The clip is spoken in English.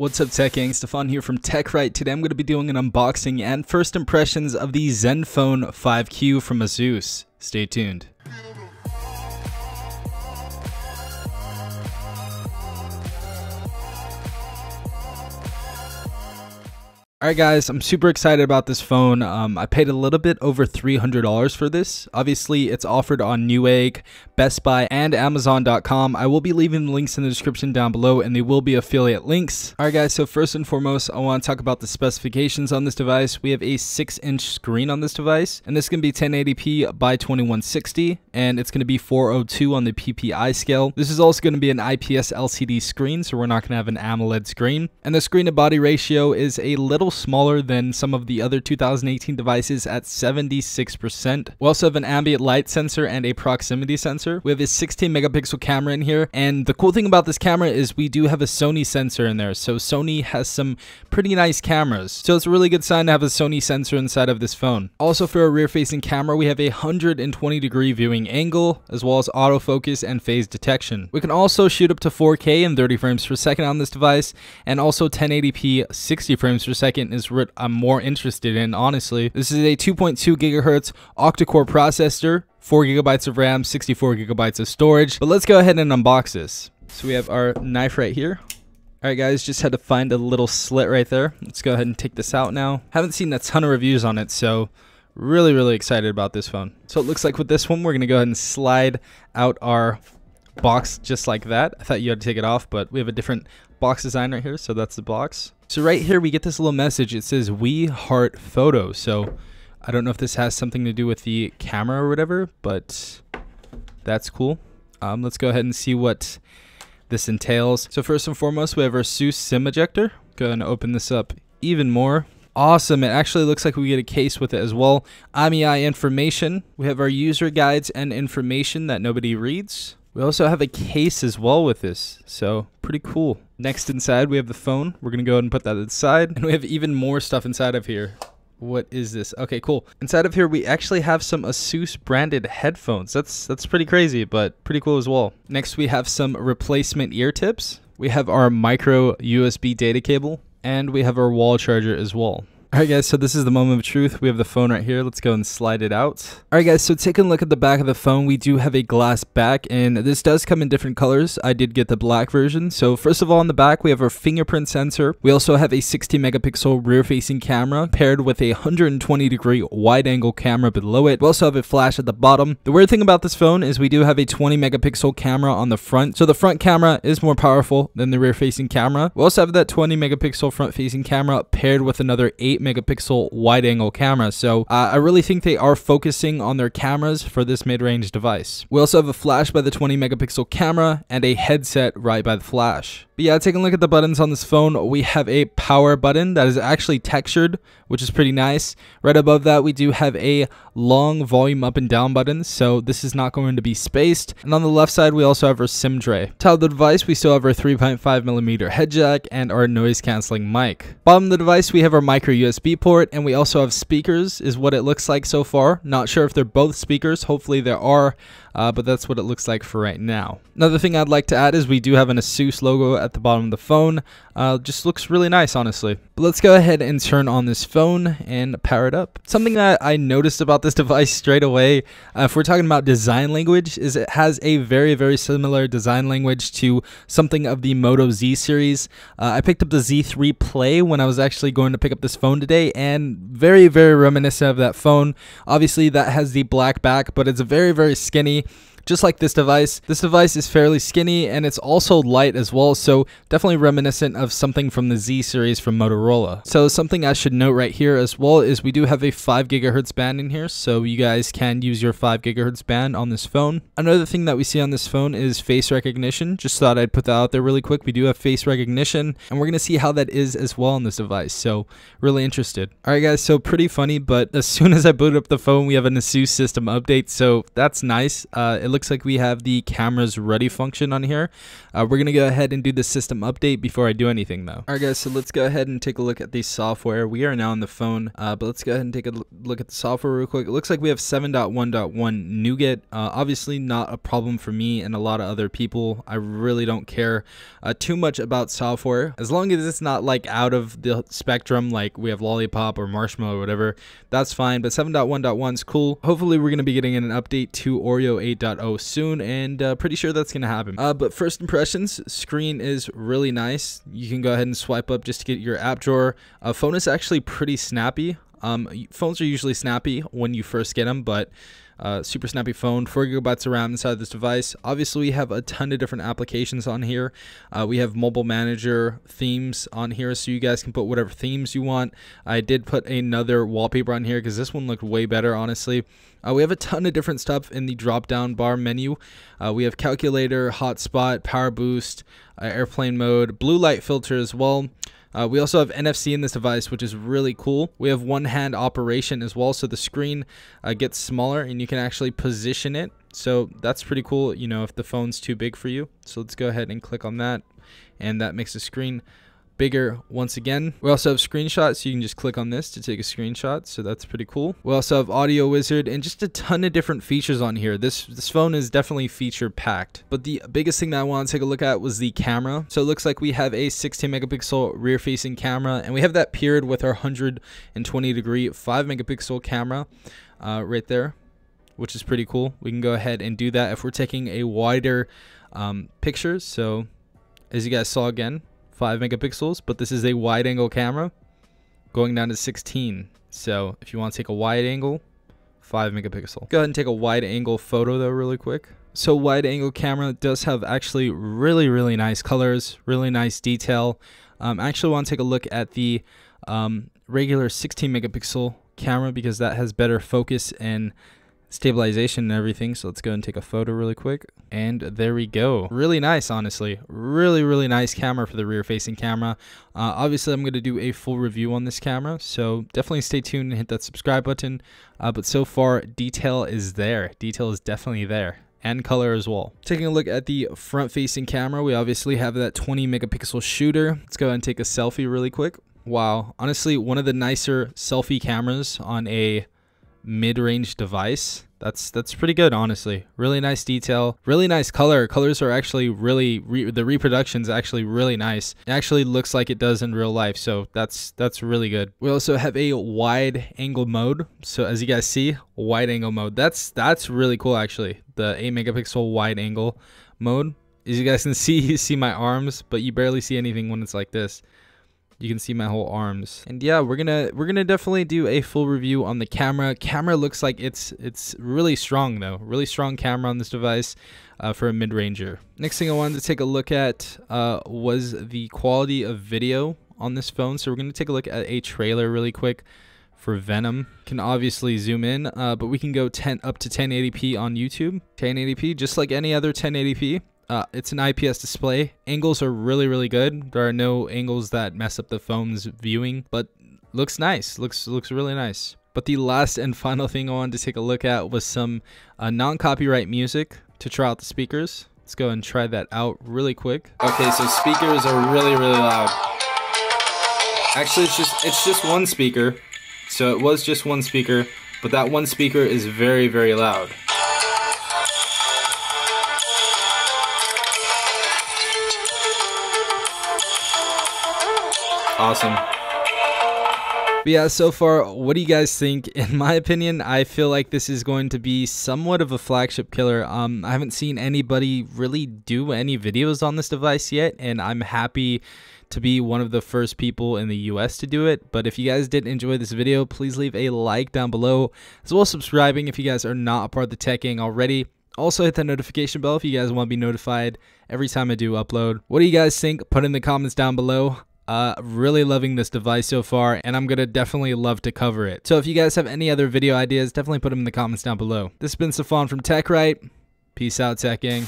What's up, Tech Gang? Stefan here from TechRight. Today I'm going to be doing an unboxing and first impressions of the Zenfone 5Q from Asus. Stay tuned. Alright guys, I'm super excited about this phone. I paid a little bit over $300 for this. Obviously, it's offered on Newegg, Best Buy, and Amazon.com. I will be leaving the links in the description down below, and they will be affiliate links. Alright guys, so first and foremost, I want to talk about the specifications on this device. We have a 6-inch screen on this device, and this is going to be 1080p by 2160, and it's going to be 402 on the PPI scale. This is also going to be an IPS LCD screen, so we're not going to have an AMOLED screen. And the screen to body ratio is a little smaller than some of the other 2018 devices at 76%. We also have an ambient light sensor and a proximity sensor. We have a 16 megapixel camera in here, and the cool thing about this camera is we do have a Sony sensor in there. So Sony has some pretty nice cameras, so it's a really good sign to have a Sony sensor inside of this phone. Also, for a rear facing camera, we have a 120-degree viewing angle, as well as autofocus and phase detection. We can also shoot up to 4K and 30 frames per second on this device, and also 1080p 60 frames per second is what I'm more interested in, honestly. This is a 2.2 gigahertz octa-core processor, 4 gigabytes of RAM, 64 gigabytes of storage. But let's go ahead and unbox this. So we have our knife right here. Alright guys, just had to find a little slit right there. Let's go ahead and take this out now. Haven't seen a ton of reviews on it, so really excited about this phone. So it looks like with this one, we're going to go ahead and slide out our box just like that. I thought you had to take it off, but we have a different box design right here, so that's the box. So right here we get this little message. It says "We heart photos." So I don't know if this has something to do with the camera or whatever, but that's cool. Let's go ahead and see what this entails. So first and foremost, we have our Asus SIM ejector. Go ahead and open this up even more. Awesome. It actually looks like we get a case with it as well. AMI information. We have our user guides and information that nobody reads. We also have a case as well with this, so pretty cool. Next inside, we have the phone. We're going to go ahead and put that inside. And we have even more stuff inside of here. What is this? Okay, cool. Inside of here, we actually have some Asus branded headphones. That's pretty crazy, but pretty cool as well. Next, we have some replacement ear tips. We have our micro USB data cable, and we have our wall charger as well. Alright guys, so this is the moment of truth. We have the phone right here. Let's go and slide it out. Alright guys, so taking a look at the back of the phone, we do have a glass back, and this does come in different colors. I did get the black version. So first of all, on the back, we have our fingerprint sensor. We also have a 60 megapixel rear facing camera paired with a 120-degree wide angle camera below it. We also have a flash at the bottom. The weird thing about this phone is we do have a 20 megapixel camera on the front. So the front camera is more powerful than the rear facing camera. We also have that 20 megapixel front facing camera paired with another 8 megapixel wide angle camera. So I really think they are focusing on their cameras for this mid-range device. We also have a flash by the 20 megapixel camera and a headset right by the flash. But yeah, taking a look at the buttons on this phone, we have a power button that is actually textured, which is pretty nice. Right above that, we do have a long volume up and down button, so this is not going to be spaced. And on the left side, we also have our SIM tray. Top of the device, we still have our 3.5mm head jack and our noise canceling mic. Bottom of the device, we have our micro USB port, and we also have speakers, is what it looks like so far. Not sure if they're both speakers. Hopefully there are, but that's what it looks like for right now. Another thing I'd like to add is we do have an Asus logo at the bottom of the phone. Just looks really nice, honestly. But let's go ahead and turn on this phone and power it up. Something that I noticed about this device straight away, if we're talking about design language, is it has a very similar design language to something of the Moto Z series. I picked up the Z3 Play when I was actually going to pick up this phone today, and very reminiscent of that phone. Obviously, that has the black back, but it's very skinny. Just like this device is fairly skinny, and it's also light as well, so definitely reminiscent of something from the Z series from Motorola. So something I should note right here as well is we do have a 5 gigahertz band in here, so you guys can use your 5 gigahertz band on this phone. Another thing that we see on this phone is face recognition. Just thought I'd put that out there really quick. We do have face recognition, and we're going to see how that is as well on this device, so really interested. Alright guys, so pretty funny, but as soon as I boot up the phone, we have an Asus system update, so that's nice. It looks like we have the cameras ready function on here. We're going to go ahead and do the system update before I do anything though. Alright guys, so let's go ahead and take a look at the software. We are now on the phone, but let's go ahead and take a look at the software real quick. It looks like we have 7.1.1 Nougat. Obviously not a problem for me and a lot of other people. I really don't care too much about software. As long as it's not like out of the spectrum, like we have Lollipop or Marshmallow or whatever, that's fine. But 7.1.1 is cool. Hopefully we're going to be getting an update to Oreo 8.0 soon, and pretty sure that's going to happen. But first impressions, screen is really nice. You can go ahead and swipe up just to get your app drawer. Phone is actually pretty snappy. Phones are usually snappy when you first get them, but super snappy phone. 4 GB of RAM inside this device. Obviously we have a ton of different applications on here. We have mobile manager themes on here, so you guys can put whatever themes you want. I did put another wallpaper on here because this one looked way better, honestly. We have a ton of different stuff in the drop down bar menu. We have calculator, hotspot, power boost, airplane mode, blue light filter as well. We also have NFC in this device, which is really cool. We have one-hand operation as well, so the screen gets smaller and you can actually position it. So that's pretty cool, you know, if the phone's too big for you. So let's go ahead and click on that, and that makes the screen bigger once again. We also have screenshots, so you can just click on this to take a screenshot, so that's pretty cool. We also have audio wizard and just a ton of different features on here. This phone is definitely feature packed, but the biggest thing that I want to take a look at was the camera. So it looks like we have a 16 megapixel rear facing camera, and we have that paired with our 120 degree 5 megapixel camera right there, which is pretty cool. We can go ahead and do that if we're taking a wider picture. So as you guys saw, again, 5 megapixels, but this is a wide angle camera going down to 16. So if you want to take a wide angle, 5 megapixel. Go ahead and take a wide angle photo though really quick. So wide angle camera does have actually really nice colors, really nice detail. I actually want to take a look at the regular 16 megapixel camera because that has better focus and stabilization and everything. So let's go and take a photo really quick, and there we go. Really nice, honestly. Really nice camera for the rear facing camera. Obviously I'm going to do a full review on this camera, so definitely stay tuned and hit that subscribe button. But so far detail is there. Detail is definitely there, and color as well. Taking a look at the front facing camera, we obviously have that 20 megapixel shooter. Let's go ahead and take a selfie really quick. Wow, honestly one of the nicer selfie cameras on a mid-range device. That's pretty good, honestly. Really nice detail, really nice color. Colors are actually really the reproduction's actually really nice. It actually looks like it does in real life, so that's really good. We also have a wide angle mode. So as you guys see, wide angle mode. That's really cool actually. The 8 megapixel wide angle mode. As you guys can see, you see my arms, but you barely see anything when it's like this. You can see my whole arms. And yeah, we're gonna definitely do a full review on the camera. Camera looks like it's really strong though. Really strong camera on this device for a mid-ranger. Next thing I wanted to take a look at was the quality of video on this phone. So we're gonna take a look at a trailer really quick for Venom. Can obviously zoom in, but we can go up to 1080p on YouTube. 1080p, just like any other 1080p. It's an IPS display. Angles are really good. There are no angles that mess up the phone's viewing, but looks nice. Looks really nice. But the last and final thing I wanted to take a look at was some non-copyright music to try out the speakers. Let's go and try that out really quick. Okay, so speakers are really loud. Actually, it's just one speaker. So it was just one speaker, but that one speaker is very loud. Awesome. But yeah, so far, what do you guys think? In my opinion, I feel like this is going to be somewhat of a flagship killer. I haven't seen anybody really do any videos on this device yet, and I'm happy to be one of the first people in the US to do it. But if you guys did enjoy this video, please leave a like down below, as well as subscribing if you guys are not a part of the tech gang already. Also hit that notification bell if you guys want to be notified every time I do upload. What do you guys think? Put in the comments down below. Really loving this device so far, and I'm gonna definitely love to cover it. So if you guys have any other video ideas, definitely put them in the comments down below. This has been Zenfone from TechRight. Peace out, Tech Gang.